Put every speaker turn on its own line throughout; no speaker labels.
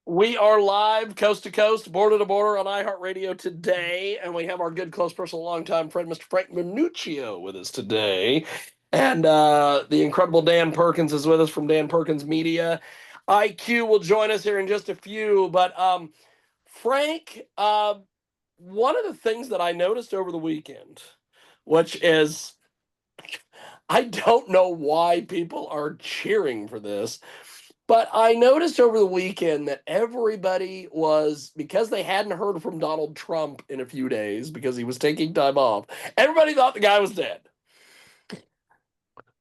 We are live, coast to coast, border to border on iHeartRadio today, and we have our good, close, personal, longtime friend, Mr. Frank Minuccio, with us today. And the incredible Dan Perkins is with us from Dan Perkins Media. IQ will join us here in just a few. But Frank, one of the things that I noticed over the weekend, which is, I don't know why people are cheering for this, but I noticed over the weekend that everybody was, because they hadn't heard from Donald Trump in a few days because he was taking time off, everybody thought the guy was dead.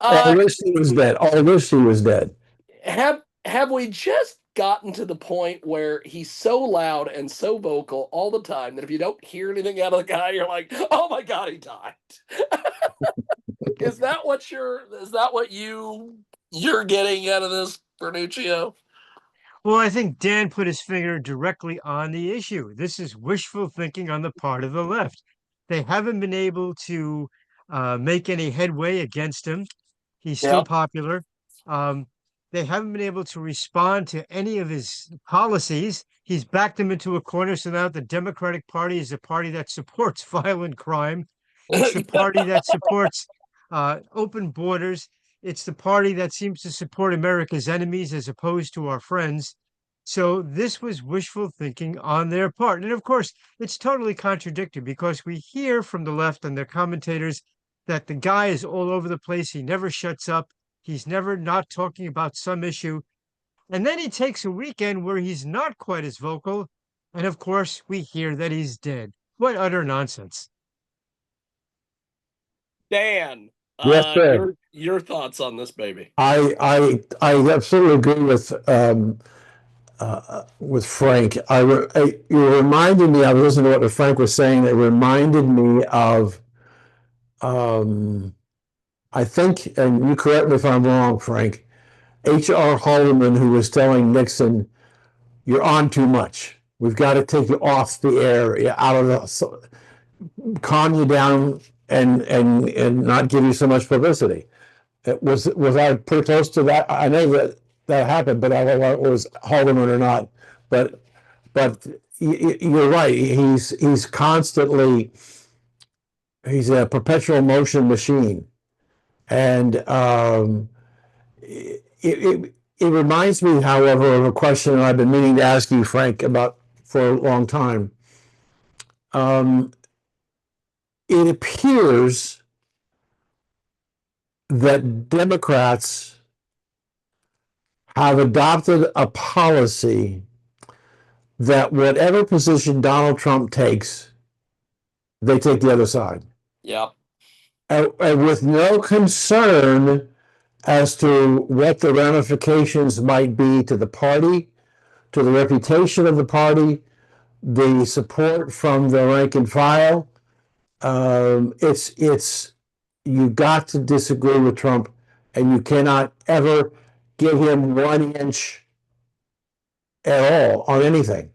All wish he was dead. All wish he was dead.
Have we just gotten to the point where he's so loud and so vocal all the time that if you don't hear anything out of the guy, you're like, oh my God, he died? Is that what you're getting out of this, Bernuccio?
Well, I think Dan put his finger directly on the issue. This is wishful thinking on the part of the left. They haven't been able to make any headway against him. He's still
Yeah.
popular. Um, they haven't been able to respond to any of his policies. He's backed them into a corner. So now the Democratic Party is a party that supports violent crime. It's the party that supports open borders. It's the party that seems to support America's enemies as opposed to our friends. So this was wishful thinking on their part. And of course, it's totally contradictory because we hear from the left and their commentators that the guy is all over the place. He never shuts up. He's never not talking about some issue. And then he takes a weekend where he's not quite as vocal. And of course, we hear that he's dead. What utter nonsense.
Dan,
Yes, sir.
your thoughts on this baby?
I absolutely agree with Frank. You reminded me. I was listening to what Frank was saying. It reminded me of I think, and you correct me if I'm wrong, Frank. H.R. Haldeman, who was telling Nixon, "You're on too much. We've got to take you off the air, out of the, calm you down, and not give you so much publicity." Was I pretty close to that? I know that happened, but I don't know if it was Haldeman or not. But you're right. He's constantly he's a perpetual motion machine, and it reminds me, however, of a question I've been meaning to ask you, Frank, about for a long time. It appears that Democrats have adopted a policy that whatever position Donald Trump takes, they take the other side.
Yeah.
And with no concern as to what the ramifications might be to the party, to the reputation of the party, the support from the rank and file. It's you've got to disagree with Trump, and you cannot ever give him 1 inch at all on anything.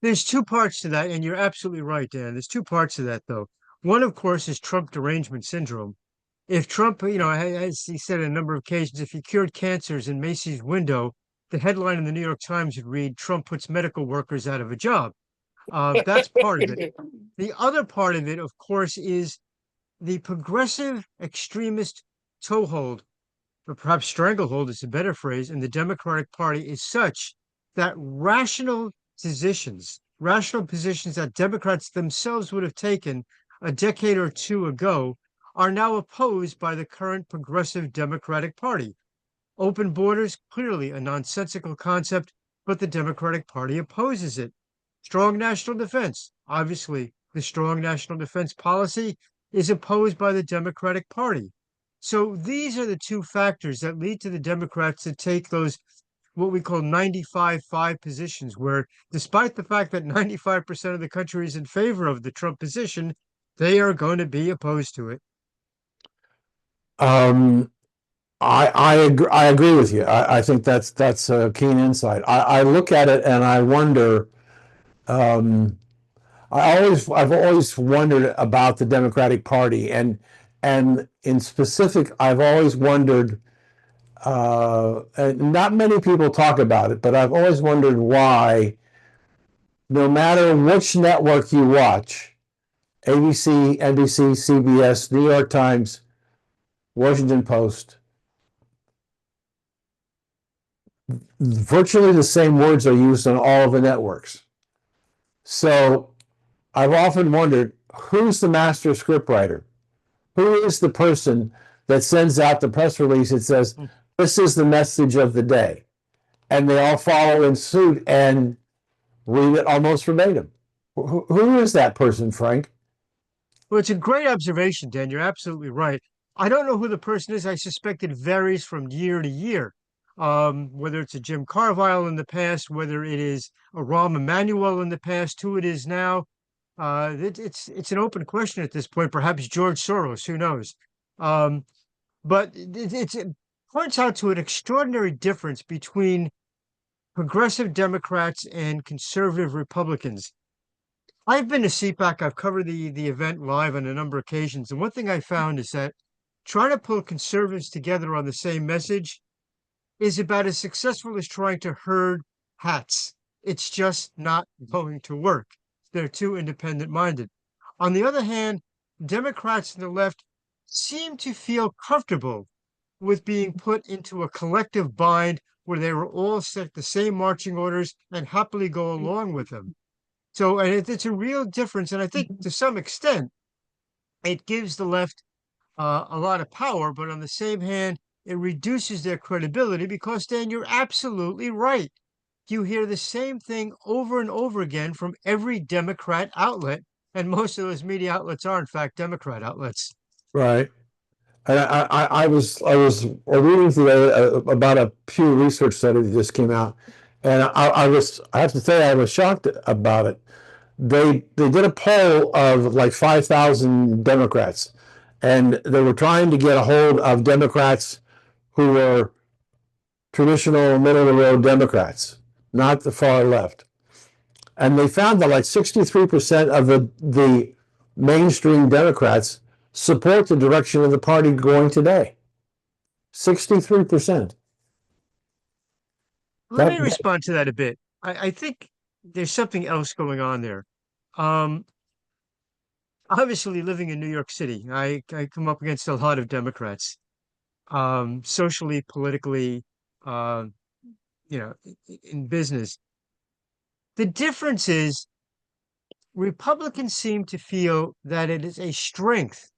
There's two parts to that, and you're absolutely right, Dan. There's two parts to that, though. One, of course, is Trump derangement syndrome. If Trump, as he said on a number of occasions, if he cured cancers in Macy's window, the headline in the New York Times would read, "Trump puts medical workers out of a job." That's part of it. The other part of it, of course, is the progressive extremist toehold, or perhaps stranglehold is a better phrase, in the Democratic Party is such that rational positions that Democrats themselves would have taken a decade or two ago are now opposed by the current progressive Democratic Party. Open borders, clearly a nonsensical concept, but the Democratic Party opposes it. Strong national defense, obviously, the strong national defense policy is opposed by the Democratic Party. So these are the two factors that lead to the Democrats to take those what we call 95-5 positions, where despite the fact that 95% of the country is in favor of the Trump position, they are going to be opposed to it.
I agree with you. I think that's a keen insight. I look at it and I wonder. I've always wondered about the Democratic Party, and in specific, I've always wondered And not many people talk about it, but I've always wondered why, no matter which network you watch, ABC, NBC, CBS, New York Times, Washington Post, virtually the same words are used on all of the networks. So I've often wondered, who's the master scriptwriter? Who is the person that sends out the press release that says, this is the message of the day? And they all follow in suit and read it almost verbatim. Who is that person, Frank?
Well, it's a great observation, Dan. You're absolutely right. I don't know who the person is. I suspect it varies from year to year. Whether it's a Jim Carville in the past, whether it is a Rahm Emanuel in the past, who it is now. It's an open question at this point. Perhaps George Soros, who knows? Um, but it points out to an extraordinary difference between progressive Democrats and conservative Republicans. I've been to CPAC. I've covered the event live on a number of occasions, and one thing I found is that trying to pull conservatives together on the same message is about as successful as trying to herd hats. It's just not going to work. They're too independent minded. On the other hand, Democrats on the left seem to feel comfortable with being put into a collective bind where they were all set the same marching orders and happily go along with them. So, and it's a real difference. And I think to some extent, it gives the left a lot of power, but on the same hand, it reduces their credibility because, Dan, you're absolutely right. You hear the same thing over and over again from every Democrat outlet, and most of those media outlets are, in fact, Democrat outlets.
Right. And I was reading today about a Pew Research study that just came out, and I have to say I was shocked about it. They did a poll of like 5,000 Democrats, and they were trying to get a hold of Democrats who were traditional middle of the road Democrats, not the far left. And they found that like 63% of the mainstream Democrats support the direction of the party going today. 63%.
Let me
That,
respond to that a bit. I think there's something else going on there. Um, Obviously, living in New York City, I come up against a lot of Democrats, socially, politically, uh, in business. The difference is Republicans seem to feel that it is a strength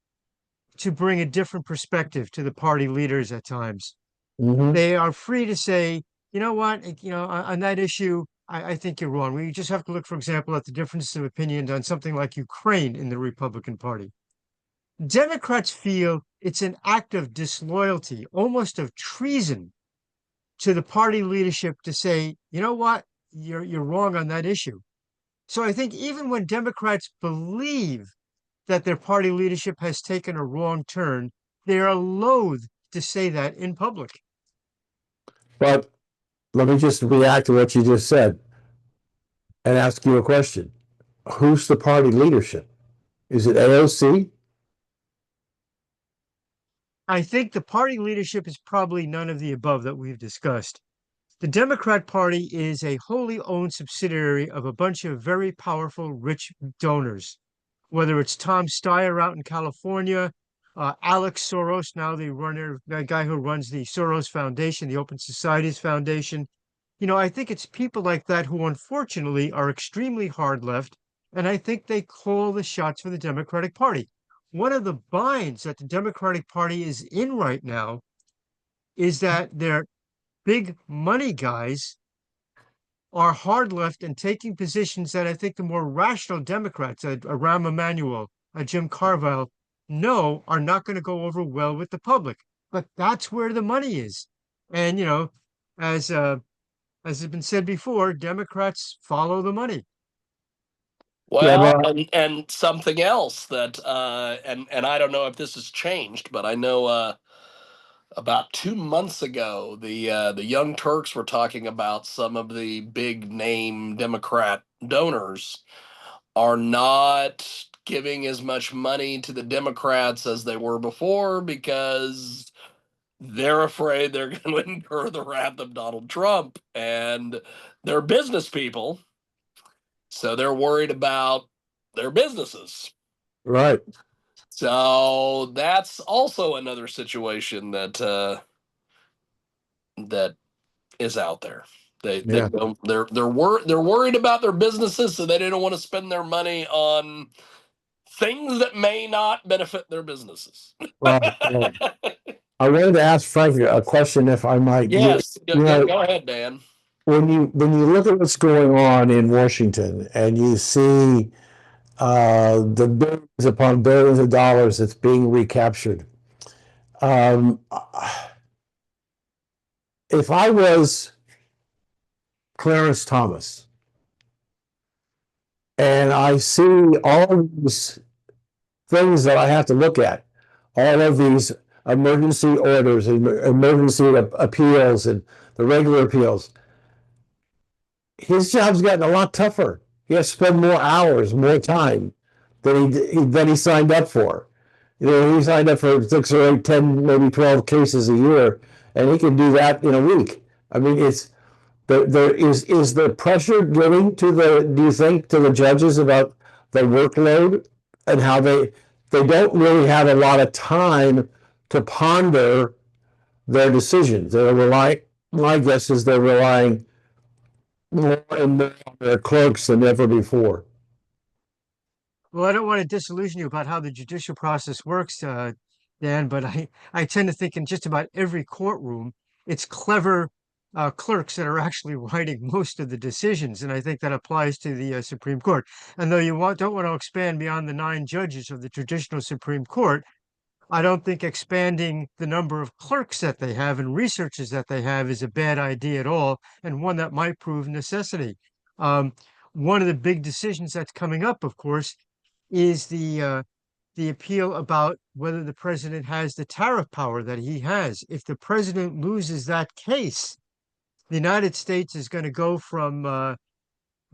to bring a different perspective to the party leaders at times.
mhm.
They are free to say, you know what, on that issue, I think you're wrong. We just have to look, for example, at the differences of opinion on something like Ukraine in the Republican Party. Democrats feel it's an act of disloyalty, almost of treason to the party leadership to say, you know what, you're wrong on that issue. So I think even when Democrats believe that their party leadership has taken a wrong turn, they are loath to say that in public.
But let me just react to what you just said and ask you a question. Who's the party leadership? Is it AOC?
I think the party leadership is probably none of the above that we've discussed. The Democrat Party is a wholly owned subsidiary of a bunch of very powerful, rich donors, whether it's Tom Steyer out in California, Alex Soros, now the guy who runs the Soros Foundation, the Open Societies Foundation. I think it's people like that who unfortunately are extremely hard left, and I think they call the shots for the Democratic Party. One of the binds that the Democratic Party is in right now is that their big money guys are hard left and taking positions that I think the more rational Democrats, a Rahm Emanuel, a Jim Carville, know are not going to go over well with the public. But that's where the money is. And, as has been said before, Democrats follow the money.
Yeah,
Well,
but
and something else that and I don't know if this has changed, but I know about 2 months ago the Young Turks were talking about some of the big name Democrat donors are not giving as much money to the Democrats as they were before because they're afraid they're going to incur the wrath of Donald Trump, and they're business people, so they're worried about their businesses.
Right.
So that's also another situation that is out there. They
Yeah.
don't they're worried about their businesses, so they don't want to spend their money on things that may not benefit their businesses.
Right. Right. I wanted to ask Frank a question, if I might.
Yes,
You know,
go ahead, Dan.
when you look at what's going on in Washington and you see the billions upon billions of dollars that's being recaptured, um, if I was Clarence Thomas and I see all these things that I have to look at, all of these emergency orders and emergency appeals and the regular appeals, his job's gotten a lot tougher. He has to spend more hours, more time than he signed up for. You know, he signed up for 6 or 8, 10, maybe 12 cases a year, and he can do that in a week. I mean, it's there is the pressure getting to do you think, to the judges about the workload and how they don't really have a lot of time to ponder their decisions. They're relying, my guess is they're relying more and more on their clerks than ever before.
Well, I don't want to disillusion you about how the judicial process works, Dan, but I tend to think in just about every courtroom, it's clever clerks that are actually writing most of the decisions, and I think that applies to the Supreme Court. And though don't want to expand beyond the 9 judges of the traditional Supreme Court, I don't think expanding the number of clerks that they have and researchers that they have is a bad idea at all, and one that might prove necessity. Um, one of the big decisions that's coming up, of course, is the appeal about whether the president has the tariff power that he has. If the president loses that case, the United States is going to go from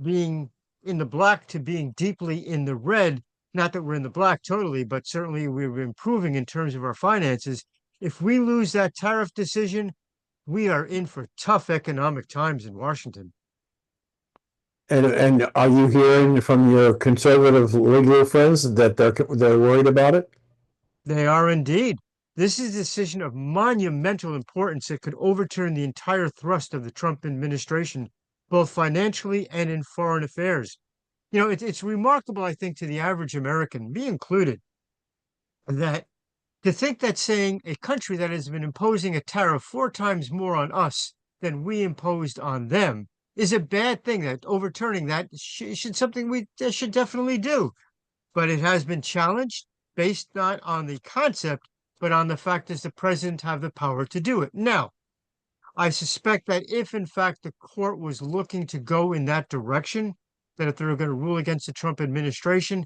being in the black to being deeply in the red. Not that we're in the black totally, but certainly we're improving in terms of our finances. If we lose that tariff decision, we are in for tough economic times in Washington.
And are you hearing from your conservative legal friends that they're worried about it?
They are indeed. This is a decision of monumental importance that could overturn the entire thrust of the Trump administration, both financially and in foreign affairs. You know, it's remarkable, I think, to the average American, me included, that to think that saying a country that has been imposing a tariff 4 times more on us than we imposed on them is a bad thing, that overturning that should something we should definitely do. But it has been challenged based not on the concept, but on the fact does the president have the power to do it? Now, I suspect that if in fact the court was looking to go in that direction, that if they were going to rule against the Trump administration,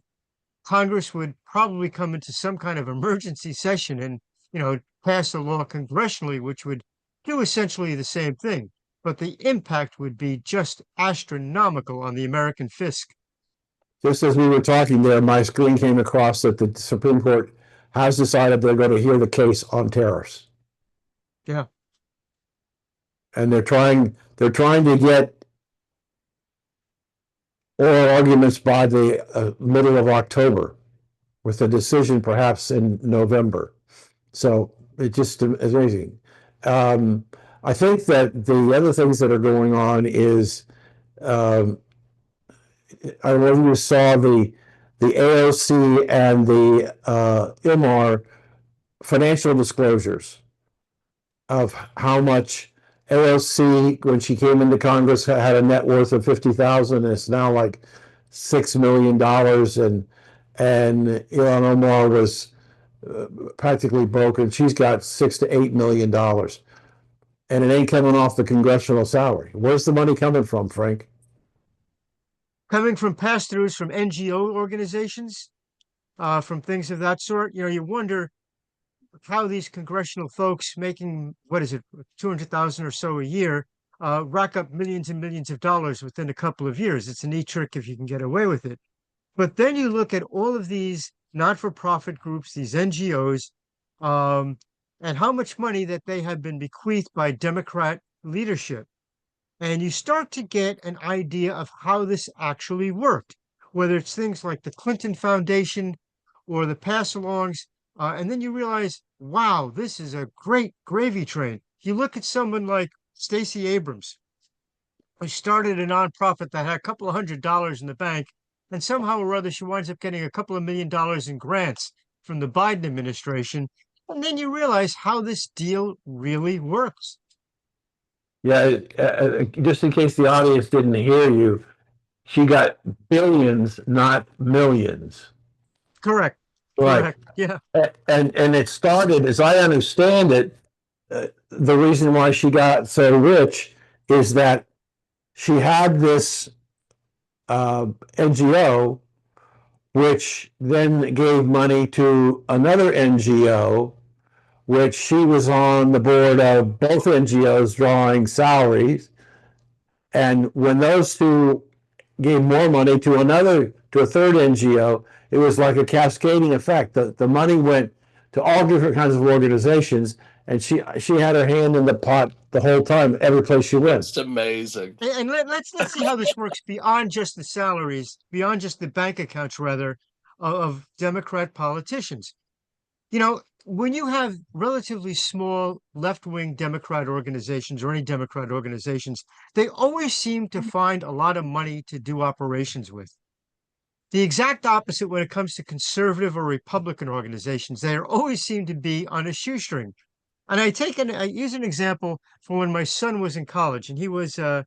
Congress would probably come into some kind of emergency session and, pass a law congressionally, which would do essentially the same thing. But the impact would be just astronomical on the American fisc.
Just as we were talking there, my screen came across that the Supreme Court has decided they're going to hear the case on tariffs.
Yeah.
And they're trying to get oral arguments by the middle of October, with a decision perhaps in November. So it just is amazing. I think that the other things that are going on is, I don't know if you saw the AOC and the MR financial disclosures of how much AOC, when she came into Congress, had a net worth of 50,000, and it's now like $6 million, and Ilhan Omar was practically broken. She's got $6 to $8 million, and it ain't coming off the congressional salary. Where's the money coming from, Frank?
Coming from pass-throughs from NGO organizations, from things of that sort. You wonder how these congressional folks making, what is it, 200,000 or so a year, rack up millions and millions of dollars within a couple of years. It's a neat trick if you can get away with it. But then you look at all of these not-for-profit groups, these NGOs, and how much money that they have been bequeathed by Democrat leadership. And you start to get an idea of how this actually worked, whether it's things like the Clinton Foundation or the pass-alongs. And then you realize, wow, this is a great gravy train. You look at someone like Stacey Abrams, who started a nonprofit that had a couple of $100 in the bank, and somehow or other she winds up getting a couple of $1 million in grants from the Biden administration. And then you realize how this deal really works.
Yeah, just in case the audience didn't hear you, she got billions, not millions.
Correct.
Right.
Correct. Yeah.
And it started, as I understand it, the reason why she got so rich is that she had this NGO, which then gave money to another NGO, which she was on the board of both NGOs drawing salaries. And when those two gave more money to a third NGO, it was like a cascading effect. The money went to all different kinds of organizations, and she had her hand in the pot the whole time, every place she went.
It's amazing.
And let's see how this works beyond just the salaries, beyond just the bank accounts, rather, of Democrat politicians. You know, when you have relatively small left-wing Democrat organizations or any Democrat organizations, they always seem to find a lot of money to do operations with. The exact opposite when it comes to conservative or Republican organizations. They always seem to be on a shoestring. And I use an example from when my son was in college, and he was a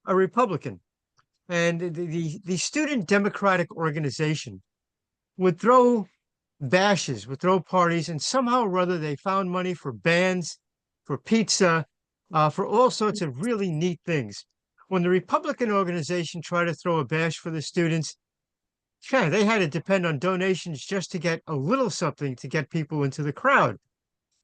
Republican. And the Student Democratic Organization would throw bashes, would throw parties, and somehow or other they found money for bands, for pizza, for all sorts of really neat things. When the Republican organization tried to throw a bash for the students, yeah, they had to depend on donations just to get a little something to get people into the crowd.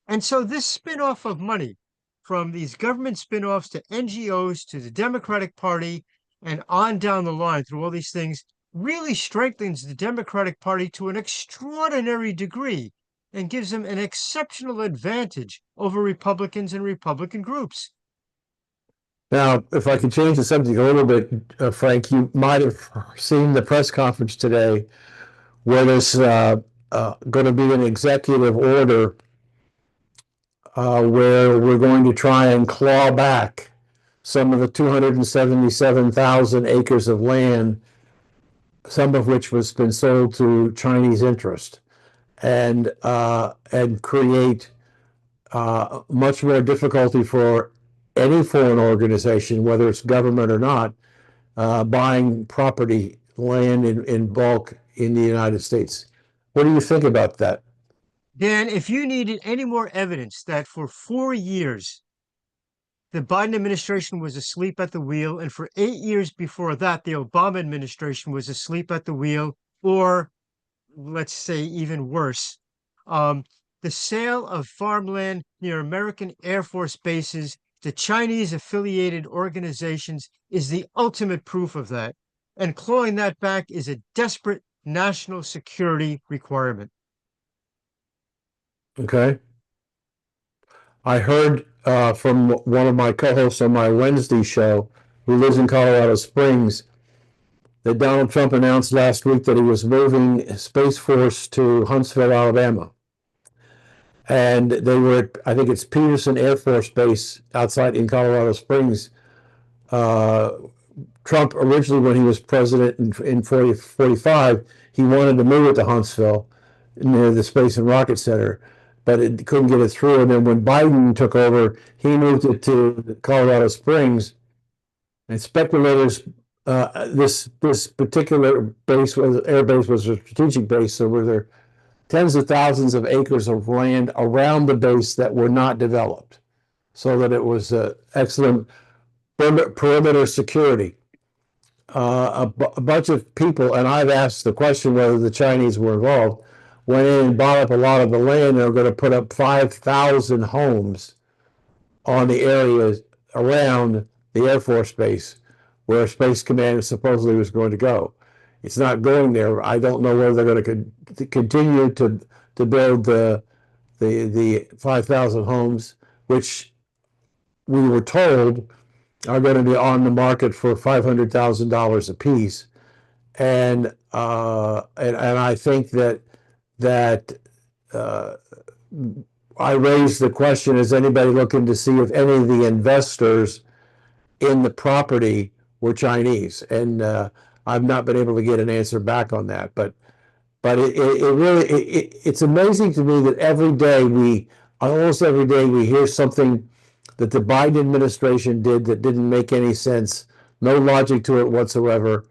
And so this spin-off of money from these government spin-offs to NGOs to the Democratic Party and on down the line through all these things really strengthens the Democratic Party to an extraordinary degree and gives them an exceptional advantage over Republicans and Republican groups.
Now, if I could change the subject a little bit, Frank, you might have seen the press conference today where there's going to be an executive order where we're going to try and claw back some of the 277,000 acres of land, some of which has been sold to Chinese interest, and create much more difficulty for any foreign organization, whether it's government or not, buying property, land in bulk in the United States. What do you think about that?
Dan, if you needed any more evidence that for 4 years the Biden administration was asleep at the wheel, and for 8 years before that, the Obama administration was asleep at the wheel, or let's say even worse, the sale of farmland near American Air Force bases to Chinese affiliated organizations is the ultimate proof of that. And clawing that back is a desperate national security requirement.
Okay. I heard from one of my co-hosts on my Wednesday show, who lives in Colorado Springs, that Donald Trump announced last week that he was moving Space Force to Huntsville, Alabama. And they were, I think it's Peterson Air Force Base outside in Colorado Springs. Trump originally, when he was president in 45, he wanted to move it to Huntsville near the Space and Rocket Center, but it couldn't get it through. And then when Biden took over, he moved it to Colorado Springs. And speculators, this particular base air base was a strategic base, so were there tens of thousands of acres of land around the base that were not developed, so that it was excellent perimeter security. A bunch of people, and I've asked the question whether the Chinese were involved, went in and bought up a lot of the land. They were going to put up 5,000 homes on the areas around the Air Force Base where Space Command supposedly was going to go. It's not going there. I don't know whether they're going to continue to build the the 5,000 homes, which we were told are going to be on the market for $500,000 a piece. And I think that uh, I raised the question: is anybody looking to see if any of the investors in the property were Chinese? And I've not been able to get an answer back on that. But it really it's amazing to me that almost every day we hear something that the Biden administration did that didn't make any sense, no logic to it whatsoever,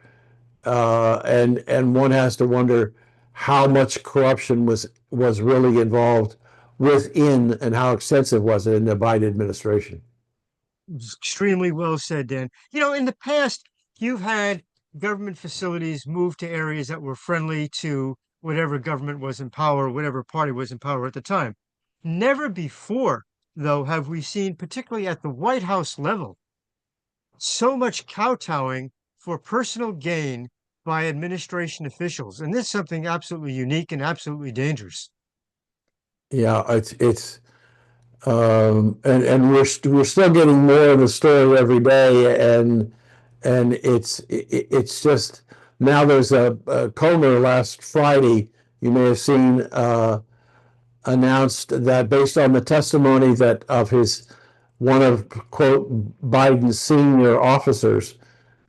and one has to wonder how much corruption was really involved within, and how extensive was it in the Biden administration.
Extremely well said, Dan. You know, in the past, you've had government facilities move to areas that were friendly to whatever government was in power, whatever party was in power at the time. Never before, though, have we seen, particularly at the White House level, so much kowtowing for personal gain by administration officials. And this is something absolutely unique and absolutely dangerous.
Yeah, and we're still getting more of the story every day, and it's just now there's a Comer last Friday, you may have seen, announced that based on the testimony that of his one of quote Biden's senior officers,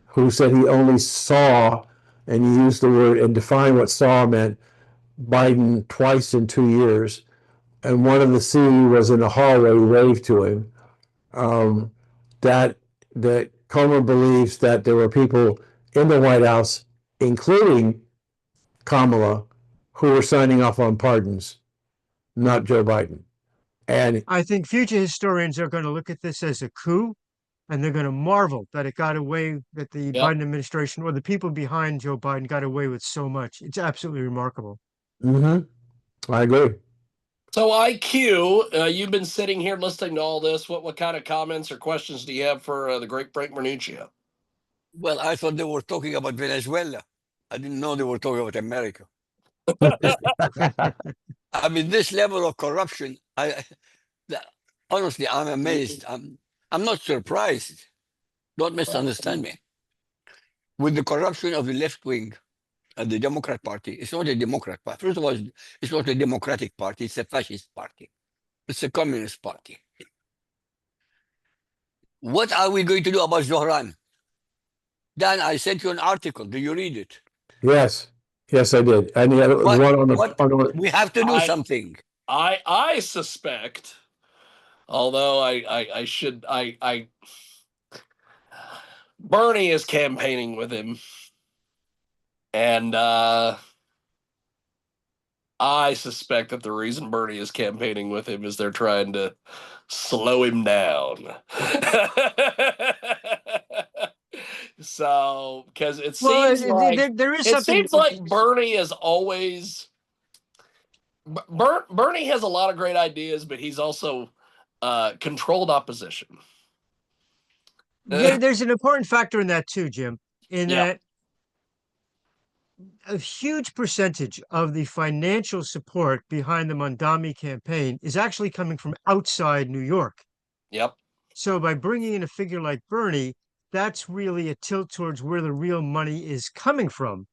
who said he only saw, and he used the word and defined what saw meant, Biden twice in 2 years, and one of the C was in the hallway, waved to him. Um, that Comer believes that there were people in the White House, including Kamala, who were signing off on pardons, not Joe Biden. And
I think future historians are going to look at this as a coup, and they're going to marvel that it got away, that the
Yep.
Biden administration or the people behind Joe Biden got away with so much. It's absolutely remarkable.
I agree.
So IQ, you've been sitting here listening to all this. What kind of comments or questions do you have for the great Frank Vernuccio?
Well, I thought they were talking about Venezuela. I didn't know they were talking about America. I mean, this level of corruption, honestly, I'm amazed. I'm not surprised. Don't misunderstand me. With the corruption of the left wing and the Democrat Party, it's not a Democrat Party. First of all, it's not a Democratic Party. It's a fascist party. It's a communist party. What are we going to do about Zohran? Dan, I sent you an article. Do you read it?
Yes, yes, I did. And the other one on the
We have to do something.
I suspect, although I should Bernie is campaigning with him, and I suspect that the reason Bernie is campaigning with him is they're trying to slow him down. So, because it seems
there is
it
something.
seems like Bernie is always Bernie has a lot of great ideas, but he's also controlled opposition.
There's an important factor in that too, Jim, in
Yeah.
that a huge percentage of the financial support behind the Mondami campaign is actually coming from outside New York.
Yep.
So by bringing in a figure like Bernie, that's really a tilt towards where the real money is coming from.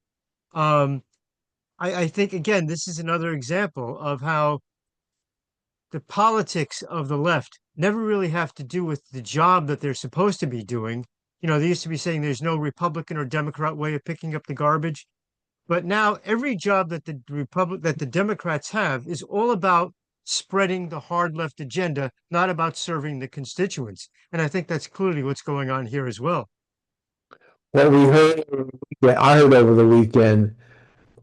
I think, again, this is another example of how the politics of the left never really have to do with the job that they're supposed to be doing. You know, they used to be saying there's no Republican or Democrat way of picking up the garbage. But now every job that the Democrats have is all about spreading the hard left agenda, not about serving the constituents. And I think that's clearly what's going on here as well.
What we heard, I heard over the weekend,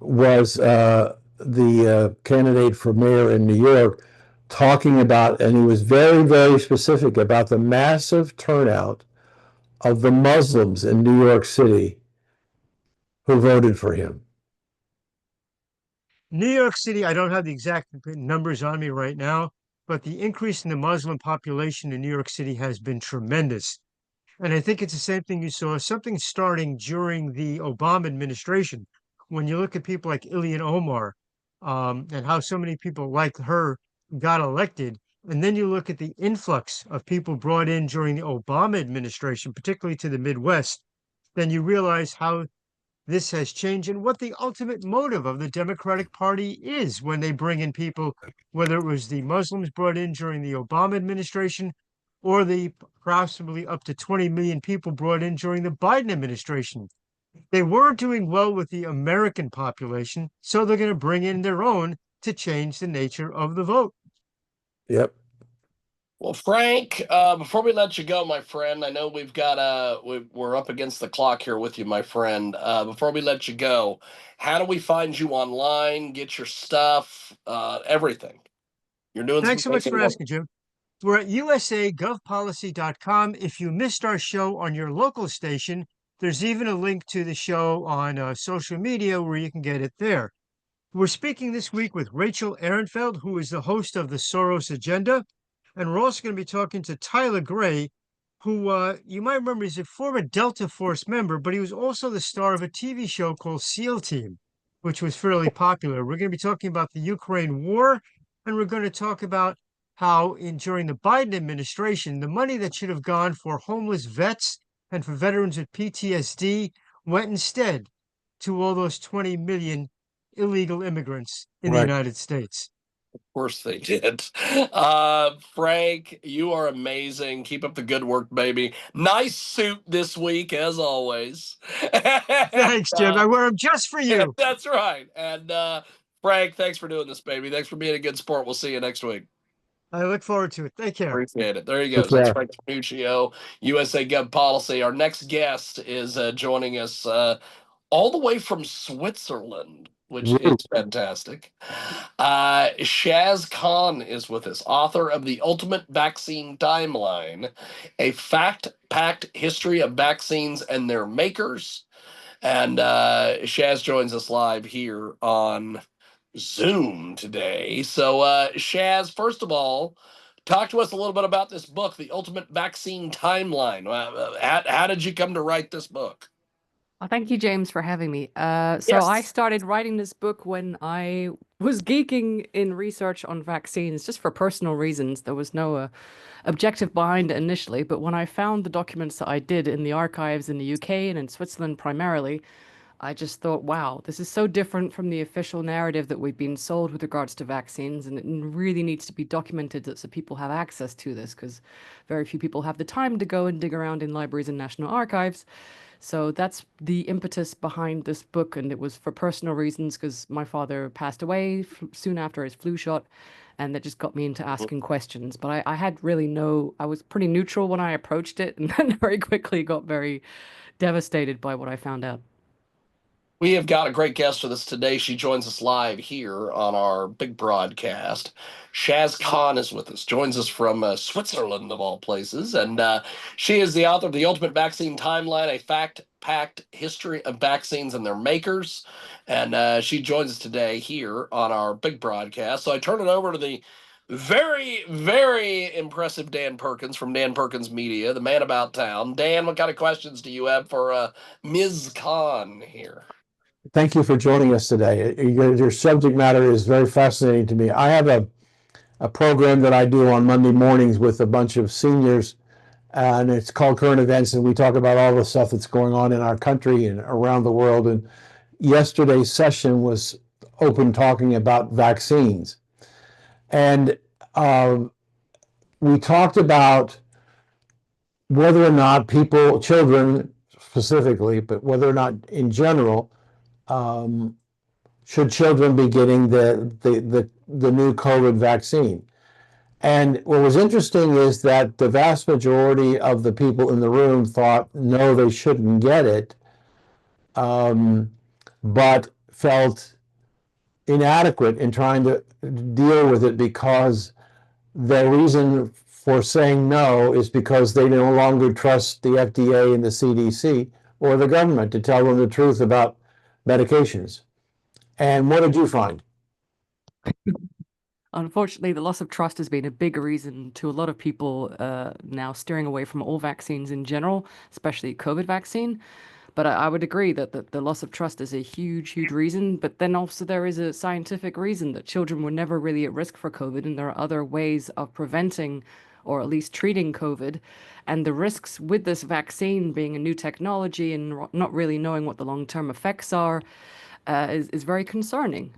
was the candidate for mayor in New York talking about, and he was very, very specific about the massive turnout of the Muslims in New York City who voted for him.
New York City, I don't have the exact numbers on me right now, but the increase in the Muslim population in New York City has been tremendous. And I think it's the same thing you saw, something starting during the Obama administration. When you look at people like Ilhan Omar, and how so many people like her got elected, and then you look at the influx of people brought in during the Obama administration, particularly to the Midwest, then you realize how this has changed and what the ultimate motive of the Democratic Party is when they bring in people, whether it was the Muslims brought in during the Obama administration or the possibly up to 20 million people brought in during the Biden administration. They weren't doing well with the American population, so they're going to bring in their own to change the nature of the vote.
Yep.
Well, Frank, before we let you go, my friend, I know we've got we're up against the clock here with you, my friend. Before we let you go, how do we find you online? Get your stuff, everything. You're doing some
Thanks so much
amazing
for
work.
asking, Jim. We're at usagovpolicy.com. If you missed our show on your local station, there's even a link to the show on social media where you can get it there. We're speaking this week with Rachel Ehrenfeld, who is the host of the Soros Agenda. And we're also going to be talking to Tyler Gray, who you might remember is a former Delta Force member, but he was also the star of a TV show called SEAL Team, which was fairly popular. We're going to be talking about the Ukraine war, and we're going to talk about how during the Biden administration, the money that should have gone for homeless vets and for veterans with PTSD went instead to all those 20 million illegal immigrants in the
Right.
United States.
Of course they did. Frank, you are amazing. Keep up the good work, baby. Nice suit this week, as always.
Thanks, Jim. I wear them just for
Yeah,
you.
that's right. And Frank, thanks for doing this, baby. Thanks for being a good sport. We'll see you next week.
I look forward to it. Take care.
Appreciate it. There he
Take
goes. That's
care.
Frank Panuccio, USA Gov Policy. Our next guest is joining us all the way from Switzerland, which is
Woo.
fantastic. Shaz Khan is with us, author of The Ultimate Vaccine Timeline, a fact-packed history of vaccines and their makers. And Shaz joins us live here on Zoom today. So, Shaz, first of all, talk to us a little bit about this book, The Ultimate Vaccine Timeline. How did you come to write this book?
Well, thank you, James, for having me. So I
Yes.
started writing this book when I was geeking in research on vaccines, just for personal reasons. There was no objective behind it initially, but when I found the documents that I did in the archives in the UK and in Switzerland primarily, I just thought, wow, this is so different from the official narrative that we've been sold with regards to vaccines, and it really needs to be documented so people have access to this, because very few people have the time to go and dig around in libraries and national archives. So that's the impetus behind this book, and it was for personal reasons because my father passed away soon after his flu shot, and that just got me into asking questions. But I had really I was pretty neutral when I approached it, and then very quickly got very devastated by what I found out.
We have got a great guest with us today. She joins us live here on our big broadcast. Shaz Khan is with us, joins us from Switzerland, of all places. And she is the author of The Ultimate Vaccine Timeline, a fact-packed history of vaccines and their makers. And she joins us today here on our big broadcast. So I turn it over to the very, very impressive Dan Perkins from Dan Perkins Media, the man about town. Dan, what kind of questions do you have for Ms. Khan here?
Thank you for joining us today. Your subject matter is very fascinating to me. I have a program that I do on Monday mornings with a bunch of seniors, and it's called Current Events, and we talk about all the stuff that's going on in our country and around the world. And yesterday's session was open talking about vaccines. And we talked about whether or not people, children specifically, but whether or not in general, should children be getting the new COVID vaccine. And what was interesting is that the vast majority of the people in the room thought, no, they shouldn't get it, but felt inadequate in trying to deal with it because their reason for saying no is because they no longer trust the FDA and the CDC or the government to tell them the truth about medications. And what did you find?
Unfortunately, the loss of trust has been a big reason to a lot of people now steering away from all vaccines in general, especially COVID vaccine. But I would agree that the loss of trust is a huge, huge reason. But then also there is a scientific reason that children were never really at risk for COVID, and there are other ways of preventing or at least treating COVID. And the risks with this vaccine being a new technology and not really knowing what the long-term effects are is very concerning.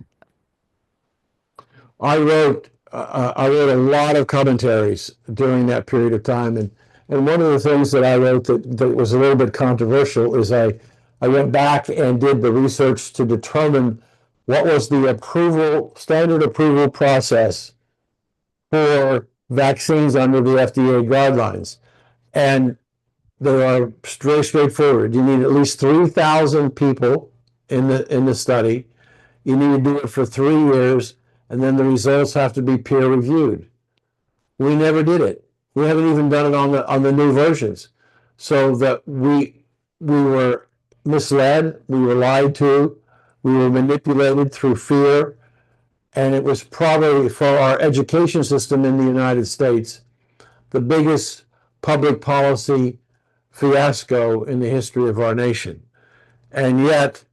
I wrote a lot of commentaries during that period of time, and one of the things that I wrote that was a little bit controversial is I went back and did the research to determine what was the standard approval process for vaccines under the FDA guidelines, and they are very straightforward. You need at least 3,000 people in the study. You need to do it for 3 years, and then the results have to be peer reviewed. We never did it. We haven't even done it on the new versions. So that we were misled, we were lied to, we were manipulated through fear, and it was probably, for our education system in the United States, the biggest public policy fiasco in the history of our nation. And yet,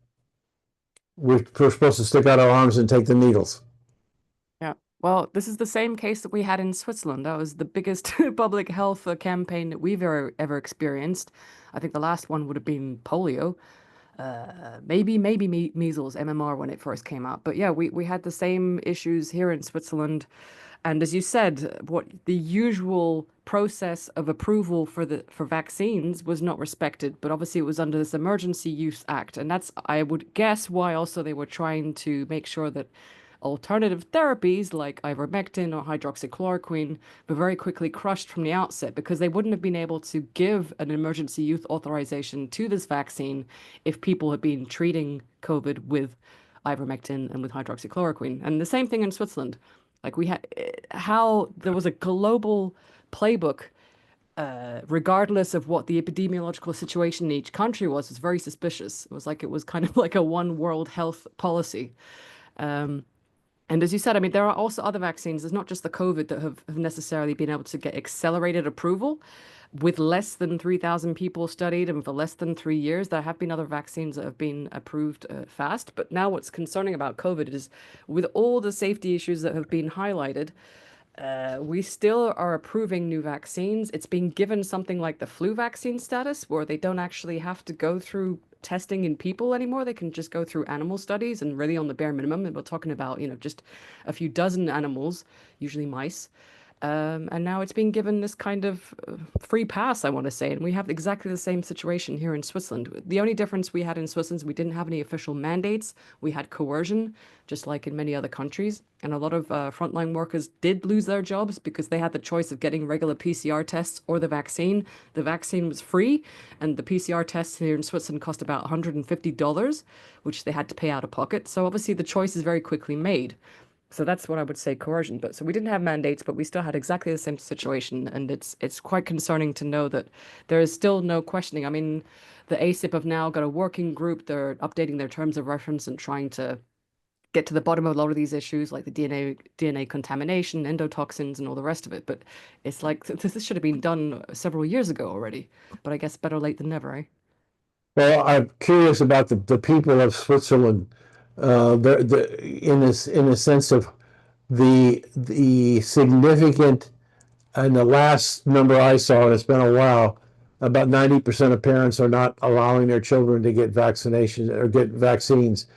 we're supposed to stick out our arms and take the needles.
Yeah. Well, this is the same case that we had in Switzerland. That was the biggest public health campaign that we've ever experienced. I think the last one would have been polio. Maybe measles, MMR when it first came out. But yeah, we had the same issues here in Switzerland. And as you said, what the usual process of approval for vaccines was not respected, but obviously it was under this Emergency Use Act. And that's, I would guess, why also they were trying to make sure that alternative therapies like ivermectin or hydroxychloroquine were very quickly crushed from the outset, because they wouldn't have been able to give an emergency use authorization to this vaccine if people had been treating COVID with ivermectin and with hydroxychloroquine. And the same thing in Switzerland. Like we had, how there was a global playbook, regardless of what the epidemiological situation in each country was very suspicious. It was kind of like a one world health policy. And as you said, I mean, there are also other vaccines. It's not just the COVID that have necessarily been able to get accelerated approval with less than 3,000 people studied and for less than 3 years. There have been other vaccines that have been approved fast. But now what's concerning about COVID is, with all the safety issues that have been highlighted, we still are approving new vaccines. It's being given something like the flu vaccine status, where they don't actually have to go through testing in people anymore. They can just go through animal studies, and really on the bare minimum. And we're talking about, just a few dozen animals, usually mice. And now it's being given this kind of free pass, I want to say. And we have exactly the same situation here in Switzerland. The only difference we had in Switzerland is we didn't have any official mandates. We had coercion, just like in many other countries. And a lot of frontline workers did lose their jobs because they had the choice of getting regular PCR tests or the vaccine. The vaccine was free, and the PCR tests here in Switzerland cost about $150, which they had to pay out of pocket. So obviously the choice is very quickly made. So that's what I would say, coercion. But so we didn't have mandates, but we still had exactly the same situation. And it's quite concerning to know that there is still no questioning. I mean, the ACIP have now got a working group. They're updating their terms of reference and trying to get to the bottom of a lot of these issues, like the DNA contamination, endotoxins, and all the rest of it. But it's like this should have been done several years ago already. But I guess better late than never, eh?
Well, I'm curious about the people of Switzerland, in the sense of the significant, and the last number I saw, and it's been a while, about 90% of parents are not allowing their children to get vaccination or get vaccines,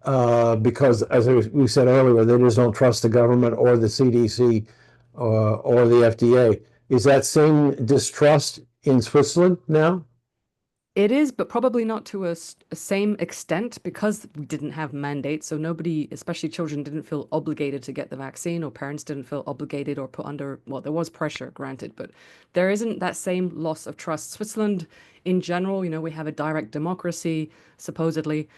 because, as we said earlier, they just don't trust the government or the CDC or the FDA. Is that same distrust in Switzerland now?
It is, but probably not to a same extent, because we didn't have mandates. So nobody, especially children, didn't feel obligated to get the vaccine, or parents didn't feel obligated or put under, well, there was pressure, granted, but there isn't that same loss of trust. Switzerland, in general, we have a direct democracy, supposedly.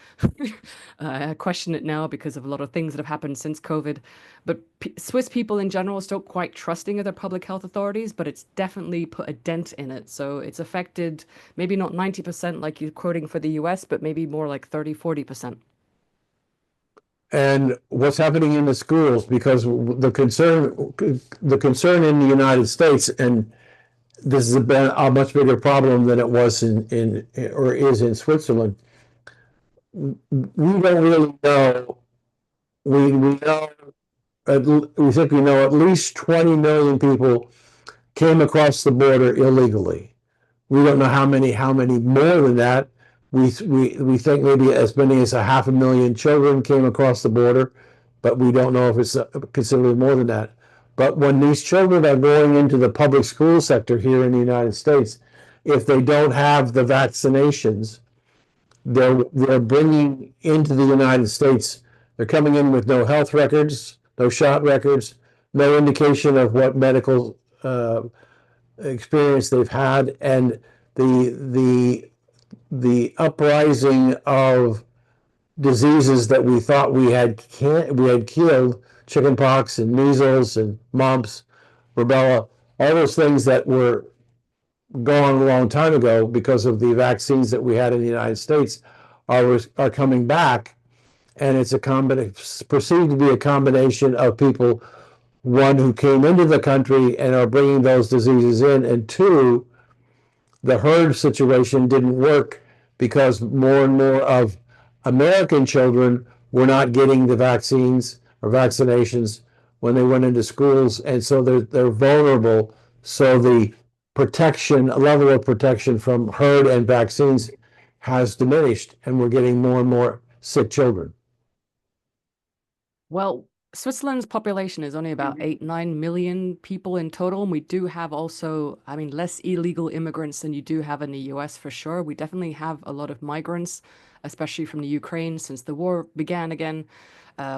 I question it now because of a lot of things that have happened since COVID. But Swiss people in general are still quite trusting of their public health authorities, but it's definitely put a dent in it. So it's affected maybe not 90% like you're quoting for the US, but maybe more like 30, 40%.
And what's happening in the schools? Because the concern in the United States, and this has been a much bigger problem than it was in or is in Switzerland. We don't really know. We know we think we know at least 20 million people came across the border illegally. We don't know how many more than that. We think maybe as many as 500,000 children came across the border, but we don't know if it's considerably more than that. But when these children are going into the public school sector here in the United States, if they don't have the vaccinations, they're bringing into the United States. They're coming in with no health records, no shot records, no indication of what medical experience they've had, and the uprising of diseases that we thought we had killed, chickenpox and measles and mumps, rubella, all those things that were gone a long time ago because of the vaccines that we had in the United States are coming back, and it's perceived to be a combination of people, one, who came into the country and are bringing those diseases in, and two, the herd situation didn't work because more and more of American children were not getting the vaccines or vaccinations when they went into schools, and so they're vulnerable. So the level of protection from herd and vaccines has diminished, and we're getting more and more sick children.
Well, Switzerland's population is only about 9 million people in total. And we do have also, I mean, less illegal immigrants than you do have in the US for sure. We definitely have a lot of migrants, especially from the Ukraine since the war began again.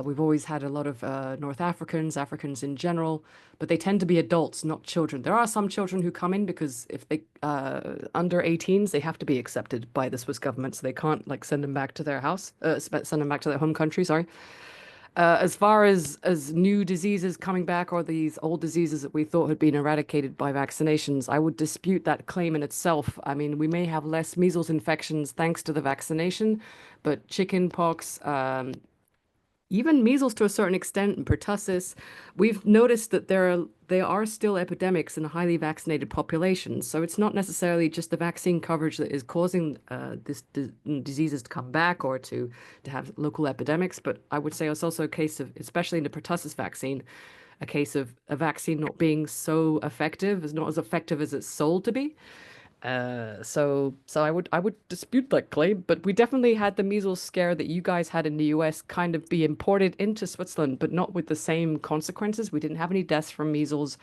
We've always had a lot of North Africans, Africans in general, but they tend to be adults, not children. There are some children who come in because if they under 18s, they have to be accepted by the Swiss government, so they can't like send them back to their house, send them back to their home country. Sorry. As far as new diseases coming back or these old diseases that we thought had been eradicated by vaccinations, I would dispute that claim in itself. I mean, we may have less measles infections thanks to the vaccination, but chickenpox, even measles to a certain extent, and pertussis, we've noticed that they are still epidemics in highly vaccinated populations. So it's not necessarily just the vaccine coverage that is causing this diseases to come back or to have local epidemics. But I would say it's also a case of, especially in the pertussis vaccine, a case of a vaccine not being so effective, is not as effective as it's sold to be. So I would dispute that claim, but we definitely had the measles scare that you guys had in the US kind of be imported into Switzerland, but not with the same consequences. We didn't have any deaths from measles.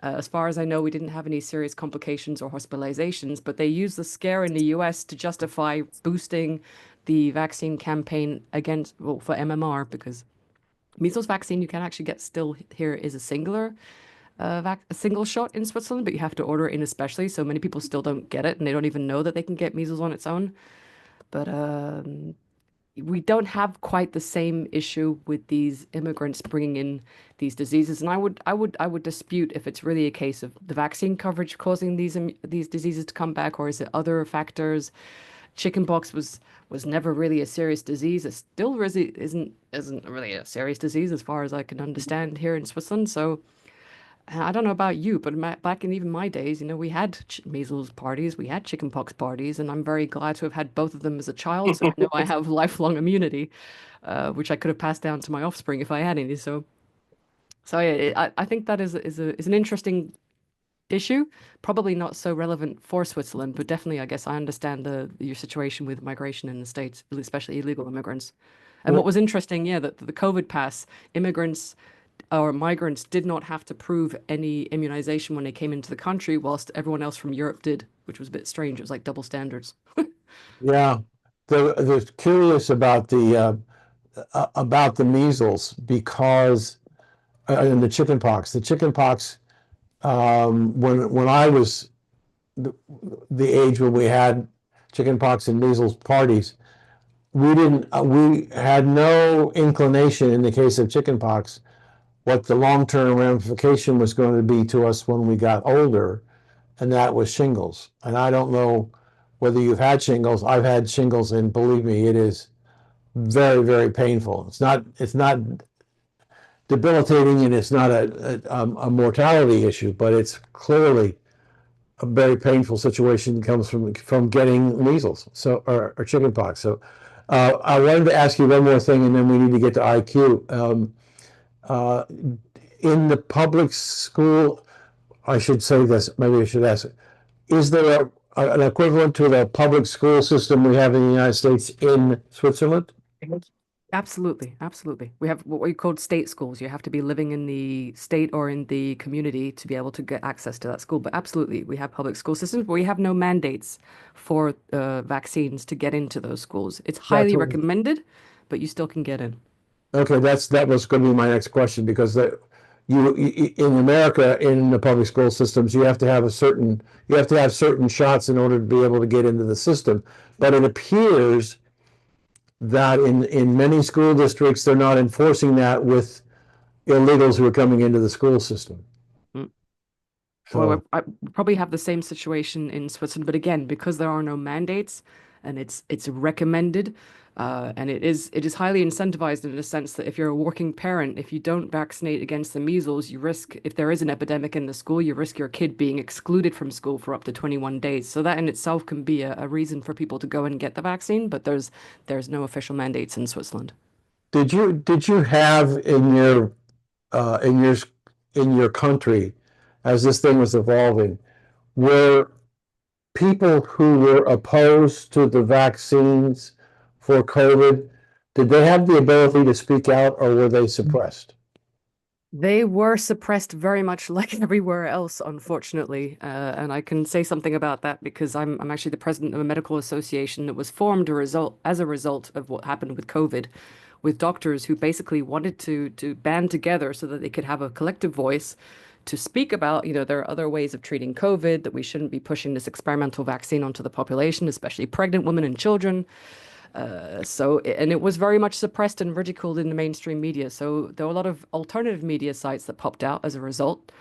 As far as I know, we didn't have any serious complications or hospitalizations, but they used the scare in the US to justify boosting the vaccine campaign against, well, for MMR, because measles vaccine you can actually get still here is a single shot in Switzerland, but you have to order it in especially. So many people still don't get it, and they don't even know that they can get measles on its own. But we don't have quite the same issue with these immigrants bringing in these diseases. And I would dispute if it's really a case of the vaccine coverage causing these diseases to come back, or is it other factors? Chickenpox was never really a serious disease. It still really isn't really a serious disease as far as I can understand here in Switzerland. So I don't know about you, but back in even my days, we had measles parties, we had chickenpox parties, and I'm very glad to have had both of them as a child. So I know I have lifelong immunity, which I could have passed down to my offspring if I had any. So yeah, I think that is an interesting issue. Probably not so relevant for Switzerland, but definitely, I guess I understand your situation with migration in the States, especially illegal immigrants. And what was interesting, yeah, that the COVID pass, immigrants or migrants did not have to prove any immunization when they came into the country, whilst everyone else from Europe did, which was a bit strange. It was like double standards.
Yeah, they're curious about the measles because and the chickenpox. The chickenpox, when I was the age when we had chickenpox and measles parties, we had no inclination in the case of chickenpox what the long-term ramification was going to be to us when we got older, and that was shingles. And I don't know whether you've had shingles. I've had shingles, and believe me, it is very, very painful. It's not debilitating, and it's not a mortality issue, but it's clearly a very painful situation comes from getting measles, so or chickenpox. So I wanted to ask you one more thing, and then we need to get to IQ. In the public school, I should say this, maybe I should ask, is there an equivalent to the public school system we have in the United States in Switzerland?
Absolutely, absolutely. We have what we call state schools. You have to be living in the state or in the community to be able to get access to that school. But absolutely, we have public school systems, but we have no mandates for vaccines to get into those schools. It's highly recommended, but you still can get in.
Okay, that was going to be my next question, because you in America, in the public school systems, you have to have certain shots in order to be able to get into the system. But it appears that in many school districts, they're not enforcing that with illegals who are coming into the school system.
Well, I probably have the same situation in Switzerland, but again, because there are no mandates and it's recommended, and it is highly incentivized in the sense that if you're a working parent, if you don't vaccinate against the measles, you risk, if there is an epidemic in the school, you risk your kid being excluded from school for up to 21 days. So that in itself can be a reason for people to go and get the vaccine, but there's no official mandates in Switzerland.
Did you have in your in your country, as this thing was evolving, were people who were opposed to the vaccines for COVID, did they have the ability to speak out, or were they suppressed?
They were suppressed very much like everywhere else, unfortunately. And I can say something about that because I'm actually the president of a medical association that was formed as a result of what happened with COVID, with doctors who basically wanted to band together so that they could have a collective voice to speak about, there are other ways of treating COVID, that we shouldn't be pushing this experimental vaccine onto the population, especially pregnant women and children. And it was very much suppressed and ridiculed in the mainstream media. So there were a lot of alternative media sites that popped out as a result.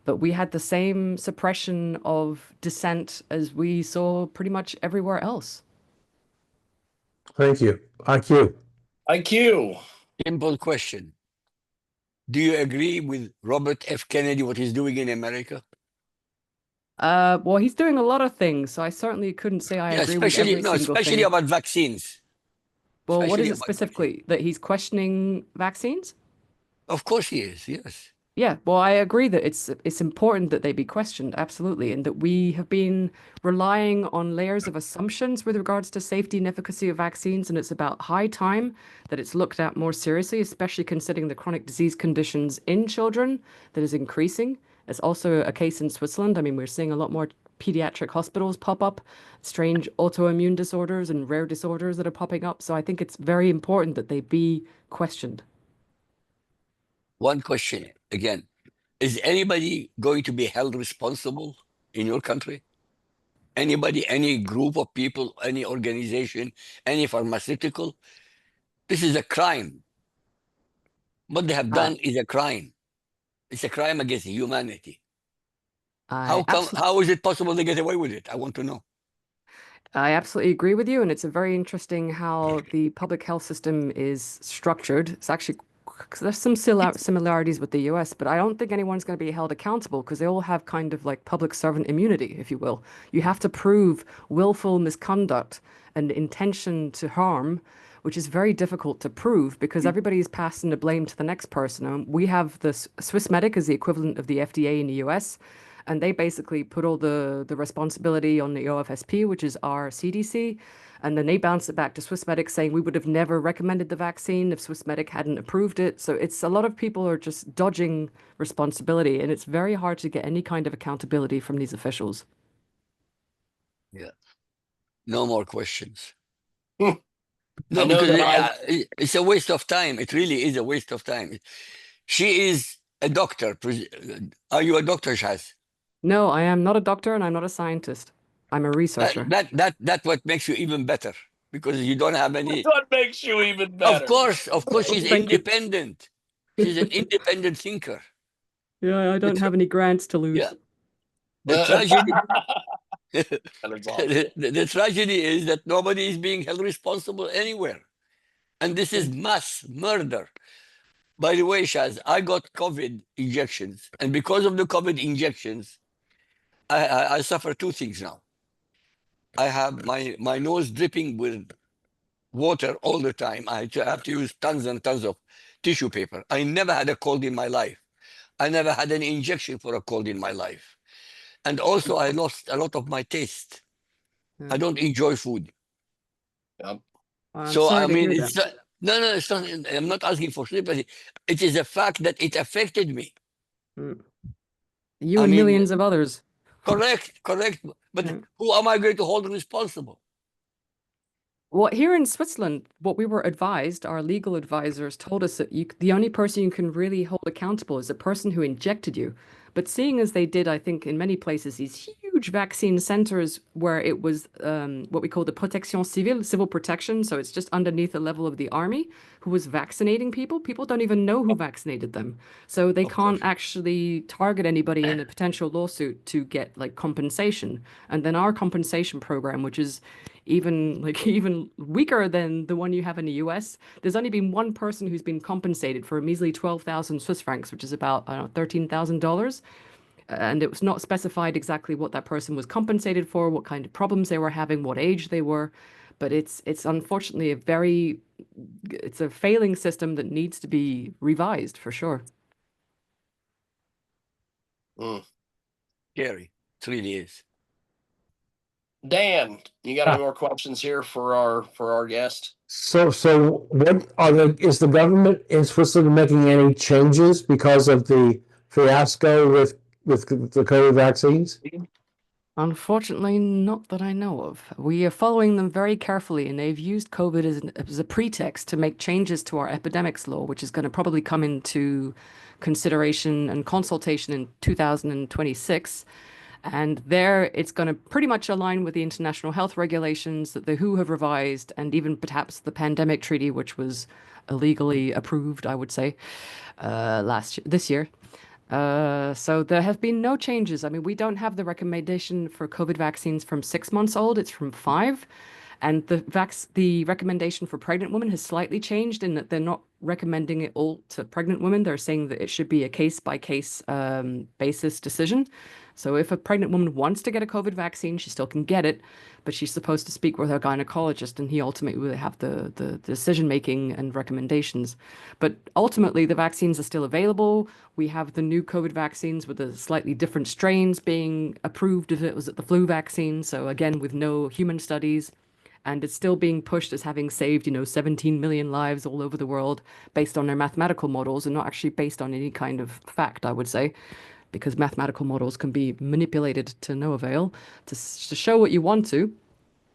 But we had the same suppression of dissent as we saw pretty much everywhere else.
Thank you. IQ.
IQ.
Simple question. Do you agree with Robert F. Kennedy, what he's doing in America?
Well, he's doing a lot of things, so I certainly couldn't say I agree with every single
especially
thing.
about vaccines.
Well, what
Especially
is it
about
specifically? That he's questioning vaccines?
Of course he is, yes.
Yeah, well, I agree that it's important that they be questioned, absolutely, and that we have been relying on layers of assumptions with regards to safety and efficacy of vaccines, and it's about high time that it's looked at more seriously, especially considering the chronic disease conditions in children that is increasing. It's also a case in Switzerland. I mean, we're seeing a lot more pediatric hospitals pop up, strange autoimmune disorders and rare disorders that are popping up. So I think it's very important that they be questioned.
One question again. Is anybody going to be held responsible in your country? Anybody, any group of people, any organization, any pharmaceutical? This is a crime. What they have done is a crime. It's a crime against humanity. How is it possible they get away with it? I want to know.
I absolutely agree with you, and it's a very interesting how the public health system is structured. It's actually there's some similarities with the US, but I don't think anyone's going to be held accountable because they all have kind of like public servant immunity, if you will. You have to prove willful misconduct and intention to harm, which is very difficult to prove because everybody's passing the blame to the next person. And we have the Swissmedic as the equivalent of the FDA in the US. And they basically put all the responsibility on the OFSP, which is our CDC. And then they bounce it back to Swissmedic saying we would have never recommended the vaccine if Swissmedic hadn't approved it. So it's a lot of people are just dodging responsibility. And it's very hard to get any kind of accountability from these officials.
Yeah. No more questions.
I
No,
know
because
that
it's a waste of time. It really is a waste of time. She is a doctor. Are you a doctor, Shaz?
No, I am not a doctor and I'm not a scientist. I'm a researcher.
That's what makes you even better because you don't have any.
What makes you even better?
Of course, she's independent. She's an independent thinker.
Yeah, I don't have any grants to lose.
Yeah. The tragedy.
Awesome.
The tragedy is that nobody is being held responsible anywhere, and this is mass murder. By the way, Shaz, I got COVID injections, and because of the COVID injections, I suffer two things now. I have my nose dripping with water all the time. I have to use tons and tons of tissue paper. I never had a cold in my life. I never had an injection for a cold in my life. And also, I lost a lot of my taste. I don't enjoy food.
Yep.
I'm
So,
sorry
I
to
mean,
hear
it's
that.
not, no, it's not, I'm not asking for sympathy. It is a fact that it affected me.
Mm. You
I
and
mean,
millions of others.
correct. But
Yeah.
who am I going to hold responsible?
Well, here in Switzerland, what we were advised, our legal advisors told us that the only person you can really hold accountable is the person who injected you. But seeing as they did, I think, in many places, these huge vaccine centers where it was what we call the protection civile, civil protection. So it's just underneath the level of the army who was vaccinating people. People don't even know who vaccinated them. So they
Of course.
can't actually target anybody in a potential lawsuit to get like compensation. And then our compensation program, which is even weaker than the one you have in the US. There's only been one person who's been compensated for a measly 12,000 Swiss francs, which is about, I don't know, $13,000. And it was not specified exactly what that person was compensated for, what kind of problems they were having, what age they were. But it's unfortunately it's a failing system that needs to be revised for sure.
Mm.
Scary. It really is.
Dan, you got
Yeah.
any more questions here for our guest?
So is the government in Switzerland making any changes because of the fiasco with the COVID vaccines?
Unfortunately, not that I know of. We are following them very carefully, and they've used COVID as a pretext to make changes to our epidemics law, which is going to probably come into consideration and consultation in 2026. And there, it's going to pretty much align with the international health regulations that the WHO have revised, and even perhaps the pandemic treaty, which was illegally approved, I would say, this year. So there have been no changes. I mean, we don't have the recommendation for COVID vaccines from 6 months old. It's from 5. And the recommendation for pregnant women has slightly changed in that they're not recommending it all to pregnant women. They're saying that it should be a case-by-case basis decision. So if a pregnant woman wants to get a COVID vaccine, she still can get it, but she's supposed to speak with her gynecologist, and he ultimately will have the decision-making and recommendations. But ultimately, the vaccines are still available. We have the new COVID vaccines with the slightly different strains being approved if it was the flu vaccine. So again, with no human studies. And it's still being pushed as having saved, 17 million lives all over the world based on their mathematical models and not actually based on any kind of fact, I would say, because mathematical models can be manipulated to no avail to show what you want to.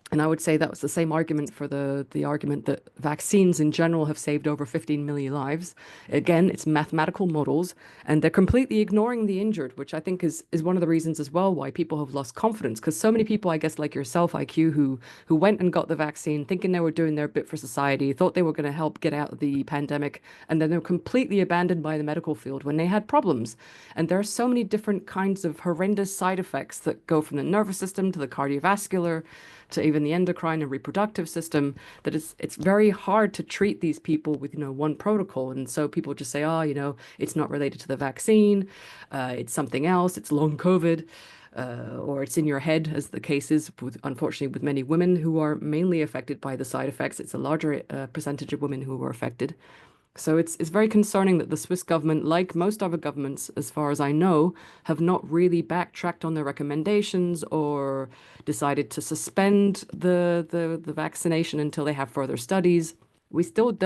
And I would say that was the same argument for the argument that vaccines in general have saved over 15 million lives. Again, it's mathematical models, and they're completely ignoring the injured, which I think is one of the reasons as well why people have lost confidence. Because so many people, I guess, like yourself, IQ, who went and got the vaccine, thinking they were doing their bit for society, thought they were going to help get out of the pandemic, and then they were completely abandoned by the medical field when they had problems. And there are so many different kinds of horrendous side effects that go from the nervous system to the cardiovascular to even the endocrine and reproductive system, that it's very hard to treat these people with one protocol. And so people just say, oh, it's not related to the vaccine, it's something else, it's long COVID, or it's in your head, as the case is unfortunately with many women who are mainly affected by the side effects. It's a larger percentage of women who are affected. So it's very concerning that the Swiss government, like most other governments, as far as I know, have not really backtracked on their recommendations or decided to suspend the vaccination until they have further studies. We still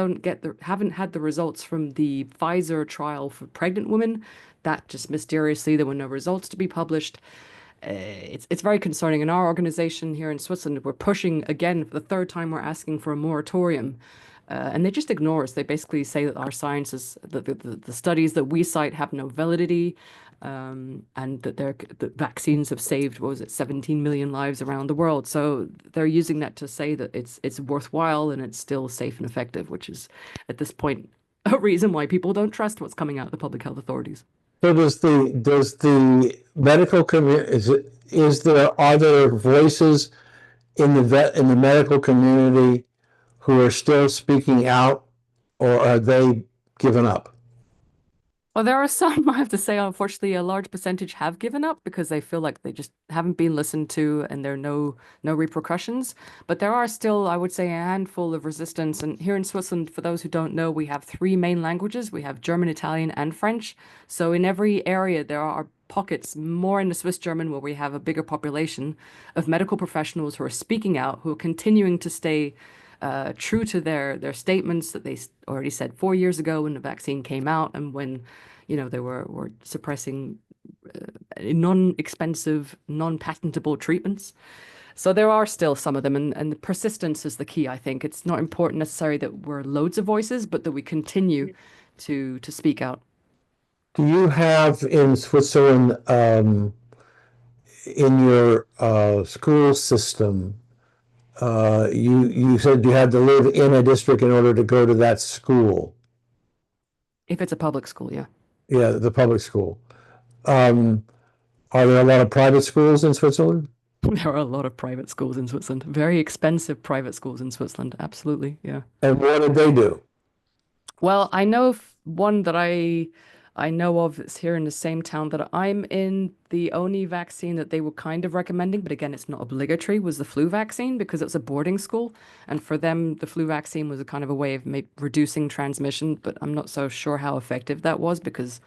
haven't had the results from the Pfizer trial for pregnant women. That just mysteriously, there were no results to be published. It's very concerning. In our organization here in Switzerland, we're pushing again for the third time. We're asking for a moratorium, and they just ignore us. They basically say that our science is the studies that we cite have no validity, and that the vaccines have saved, what was it, 17 million lives around the world. So they're using that to say that it's worthwhile and it's still safe and effective, which is at this point a reason why people don't trust what's coming out of the public health authorities.
So does the medical community, are there voices in the medical community who are still speaking out, or are they given up?
Well, there are some, I have to say, unfortunately, a large percentage have given up because they feel like they just haven't been listened to and there are no repercussions. But there are still, I would say, a handful of resistance. And here in Switzerland, for those who don't know, we have three main languages. We have German, Italian, and French. So in every area, there are pockets, more in the Swiss German, where we have a bigger population of medical professionals who are speaking out, who are continuing to stay true to their statements that they already said 4 years ago when the vaccine came out and when, they were suppressing non-expensive, non-patentable treatments. So there are still some of them, and the persistence is the key, I think. It's not important necessarily that we're loads of voices, but that we continue to speak out.
Do you have in Switzerland, in your school system, you said you had to live in a district in order to go to that school?
If it's a public school, yeah.
Yeah, the public school. Are there a lot of private schools in Switzerland?
There are a lot of private schools in Switzerland, very expensive private schools in Switzerland. Absolutely, yeah.
And what did they do?
Well, I know one that I know of is here in the same town that I'm in. The only vaccine that they were kind of recommending, but again, it's not obligatory, was the flu vaccine because it was a boarding school. And for them, the flu vaccine was a kind of a way of reducing transmission, but I'm not so sure how effective that was because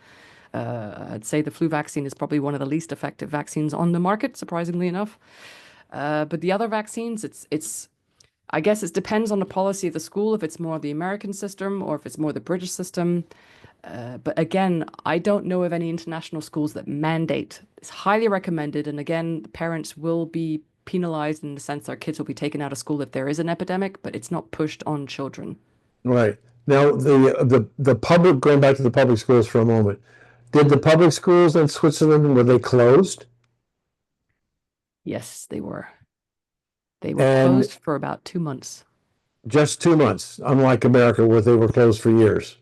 I'd say the flu vaccine is probably one of the least effective vaccines on the market, surprisingly enough. But the other vaccines, I guess it depends on the policy of the school, if it's more the American system or if it's more the British system. But again, I don't know of any international schools that mandate. It's highly recommended. And again, the parents will be penalized in the sense their kids will be taken out of school if there is an epidemic, but it's not pushed on children.
Right. Now, the public, going back to the public schools for a moment, did the public schools in Switzerland, were they closed?
Yes, they were. They were
And
closed for about 2 months.
just 2 months, unlike America, where they were closed for years.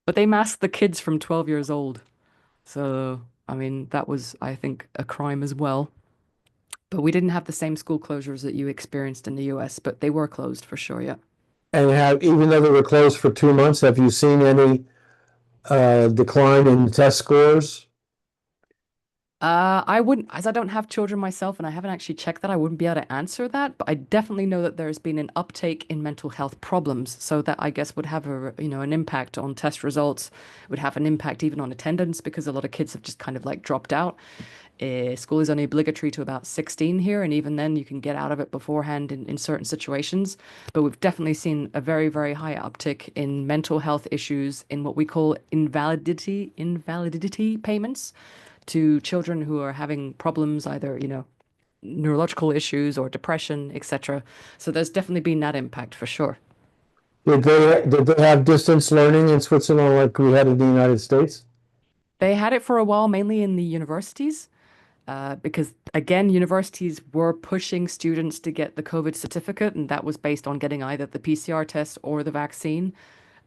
But they masked the kids from 12 years old. So, I mean, that was, I think, a crime as well. But we didn't have the same school closures that you experienced in the US, but they were closed for sure, yeah.
And even though they were closed for 2 months, have you seen any decline in test scores?
I wouldn't, as I don't have children myself and I haven't actually checked that, I wouldn't be able to answer that. But I definitely know that there's been an uptake in mental health problems. So that I guess would have an impact on test results, would have an impact even on attendance because a lot of kids have just kind of like dropped out. School is only obligatory to about 16 here, and even then you can get out of it beforehand in certain situations. But we've definitely seen a very, very high uptick in mental health issues in what we call invalidity payments to children who are having problems, either, neurological issues or depression, etc. So there's definitely been that impact for sure.
Did they have distance learning in Switzerland like we had in the United States?
They had it for a while, mainly in the universities. Because again, universities were pushing students to get the COVID certificate, and that was based on getting either the PCR test or the vaccine.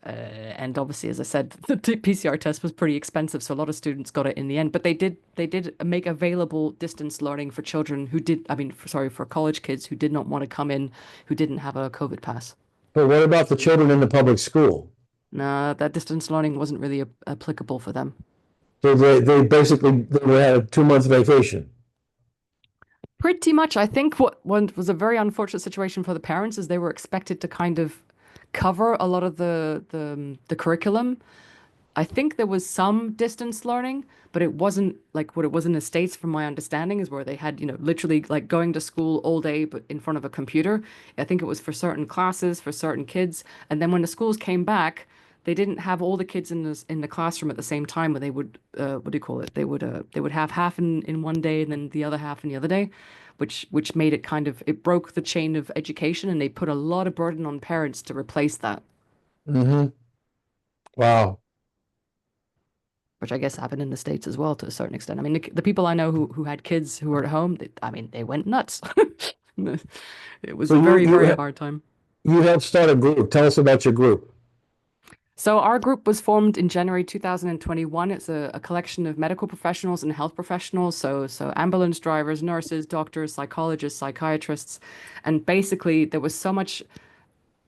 And obviously, as I said, the PCR test was pretty expensive, so a lot of students got it in the end. But they did make available distance learning for children who did, I mean, for college kids who did not want to come in, who didn't have a COVID pass.
But what about the children in the public school?
Nah, that distance learning wasn't really applicable for them.
So they basically they had a 2 month vacation.
Pretty much, I think what was a very unfortunate situation for the parents is they were expected to kind of cover a lot of the curriculum. I think there was some distance learning, but it wasn't like what it was in the States, from my understanding, is where they had, literally like going to school all day, but in front of a computer. I think it was for certain classes, for certain kids. And then when the schools came back, they didn't have all the kids in the classroom at the same time, where they would, what do you call it? They would have half in one day and then the other half in the other day, which made it kind of, it broke the chain of education, and they put a lot of burden on parents to replace that.
Mm-hmm. Wow.
Which I guess happened in the States as well to a certain extent. I mean, the people I know who had kids who were at home, they went nuts. It was
So
a very, very
you
hard time.
helped start a group. Tell us about your group.
So our group was formed in January 2021. It's a collection of medical professionals and health professionals. So ambulance drivers, nurses, doctors, psychologists, psychiatrists. And basically there was so much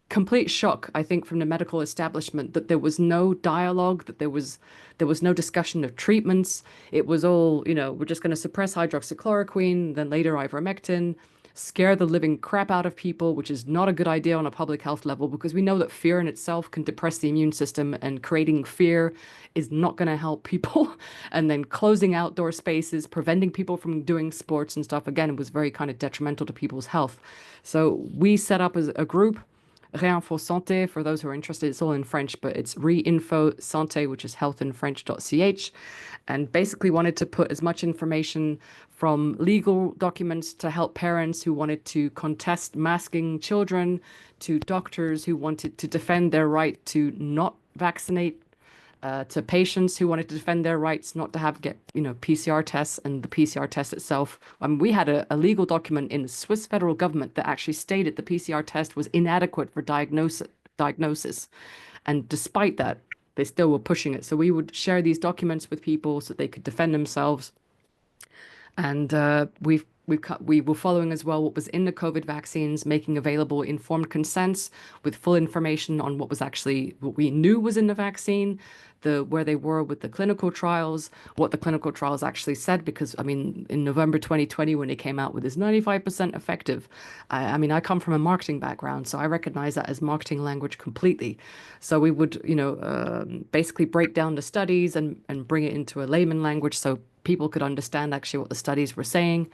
complete shock, I think, from the medical establishment that there was no dialogue, that there was no discussion of treatments. It was all, we're just going to suppress hydroxychloroquine, then later ivermectin, scare the living crap out of people, which is not a good idea on a public health level because we know that fear in itself can depress the immune system, and creating fear is not going to help people. And then closing outdoor spaces, preventing people from doing sports and stuff, again, was very kind of detrimental to people's health. So we set up as a group, Réinfo Santé, for those who are interested. It's all in French, but it's Réinfo Santé, which is healthinfrench.ch, and basically wanted to put as much information from legal documents to help parents who wanted to contest masking children, to doctors who wanted to defend their right to not vaccinate, to patients who wanted to defend their rights not to get PCR tests, and the PCR test itself. I mean, we had a legal document in the Swiss federal government that actually stated the PCR test was inadequate for diagnosis. And despite that, they still were pushing it. So we would share these documents with people so they could defend themselves. And we were following as well what was in the COVID vaccines, making available informed consents with full information on what we knew was in the vaccine, where they were with the clinical trials, what the clinical trials actually said. Because I mean, in November 2020, when they came out with this 95% effective, I mean, I come from a marketing background, so I recognize that as marketing language completely. So we would, basically break down the studies and bring it into a layman language so people could understand actually what the studies were saying.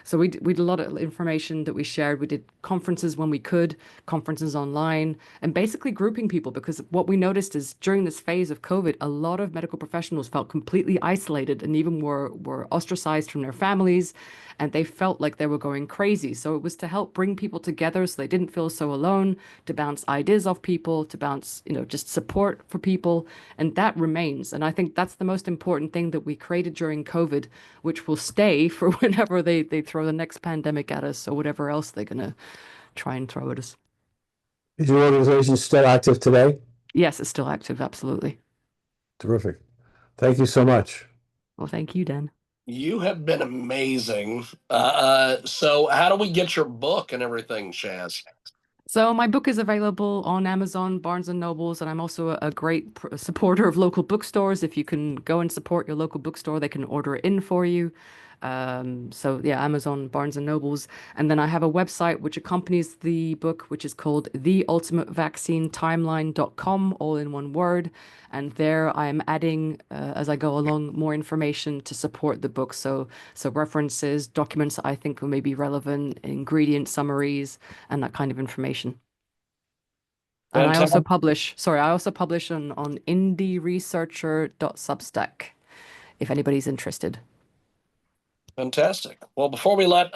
So we did a lot of information that we shared. We did conferences when we could, conferences online, and basically grouping people, because what we noticed is during this phase of COVID, a lot of medical professionals felt completely isolated and even were ostracized from their families, and they felt like they were going crazy. So it was to help bring people together so they didn't feel so alone, to bounce ideas off people, to bounce, just support for people. And that remains. And I think that's the most important thing that we created during COVID, which will stay for whenever they throw the next pandemic at us or whatever else they're going to try and throw at us.
Is your organization still active today?
Yes, it's still active. Absolutely.
Terrific. Thank you so much.
Well, thank you, Dan.
You have been amazing. So how do we get your book and everything, Shaz?
So my book is available on Amazon, Barnes and Nobles, and I'm also a great supporter of local bookstores. If you can go and support your local bookstore, they can order it in for you. So yeah, Amazon, Barnes and Nobles. And then I have a website which accompanies the book, which is called theultimatevaccinetimeline.com, all in one word. And there I'm adding, as I go along, more information to support the book. So references, documents that I think may be relevant, ingredient summaries, and that kind of information. And I also publish on indieresearcher.substack, if anybody's interested.
Fantastic. Well, before we let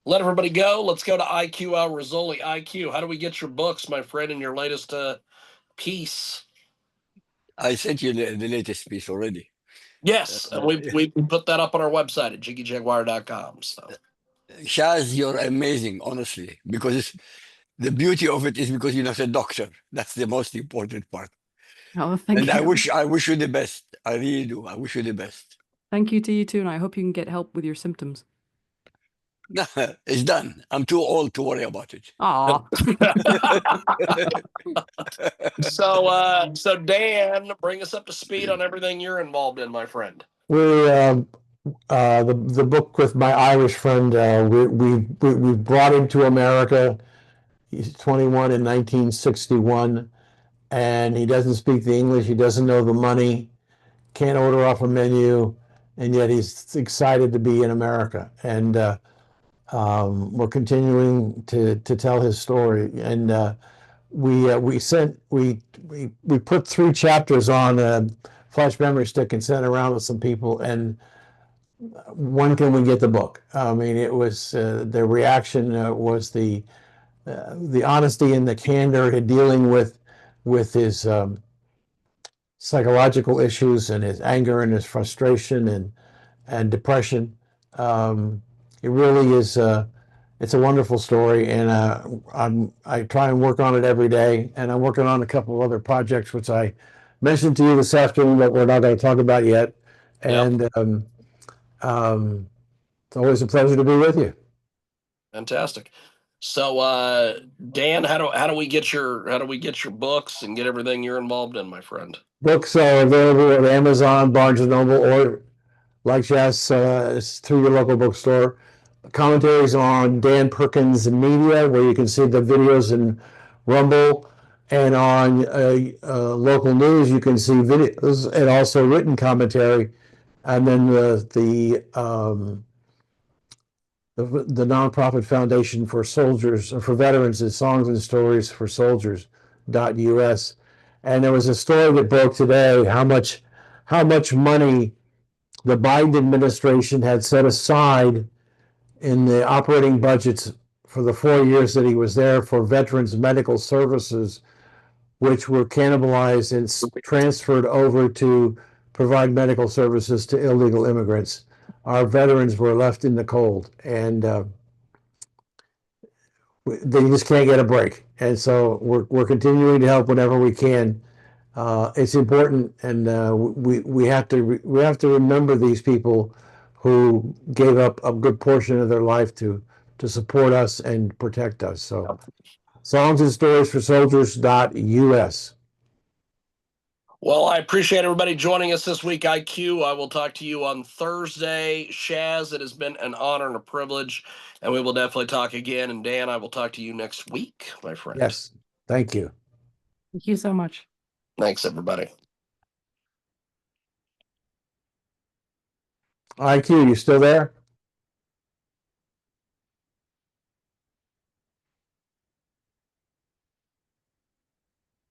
everybody go, let's go to IQ Al Rizzoli. IQ, how do we get your books, my friend, and your latest piece?
I sent you the latest piece already.
Yes, and we put that up on our website at jiggyjaguar.com. So,
Shaz, you're amazing, honestly, because the beauty of it is because you're not a doctor. That's the most important part.
Oh, thank you.
And I wish you the best. I really do. I wish you the best.
Thank you to you too, and I hope you can get help with your symptoms.
It's done. I'm too old to worry about it.
Aw.
so Dan, bring us up to speed on everything you're involved in, my friend.
We're the book with my Irish friend. We brought him to America. He's 21 in 1961, and he doesn't speak the English. He doesn't know the money. Can't order off a menu, and yet he's excited to be in America. And we're continuing to tell his story. And we put 3 chapters on a flash memory stick and sent around with some people. And when can we get the book? I mean, it was the reaction was the honesty and the candor in dealing with his psychological issues and his anger and his frustration and depression. It really is it's a wonderful story, and I try and work on it every day, and I'm working on a couple of other projects which I mentioned to you this afternoon that we're not going to talk about yet. And it's always a pleasure to be with you.
Fantastic. So, Dan, how do we get your books and get everything you're involved in, my friend?
Books are available at Amazon, Barnes and Noble, or like Jess, through your local bookstore. Commentaries on Dan Perkins Media, where you can see the videos in Rumble, and on local news, you can see videos and also written commentary. And then the nonprofit foundation for soldiers, or for veterans, is Songs and Stories for Soldiers.us. And there was a story that broke today how much money the Biden administration had set aside in the operating budgets for the 4 years that he was there for veterans medical services, which were cannibalized and transferred over to provide medical services to illegal immigrants. Our veterans were left in the cold, and they just can't get a break. And so we're continuing to help whenever we can. It's important, and we have to remember these people who gave up a good portion of their life to support us and protect us. So, Songs and Stories for Soldiers.us.
Well, I appreciate everybody joining us this week, IQ. I will talk to you on Thursday. Shaz, it has been an honor and a privilege, and we will definitely talk again. And Dan, I will talk to you next week, my friend.
Yes, thank you.
Thank you so much.
Thanks, everybody.
IQ, you still there?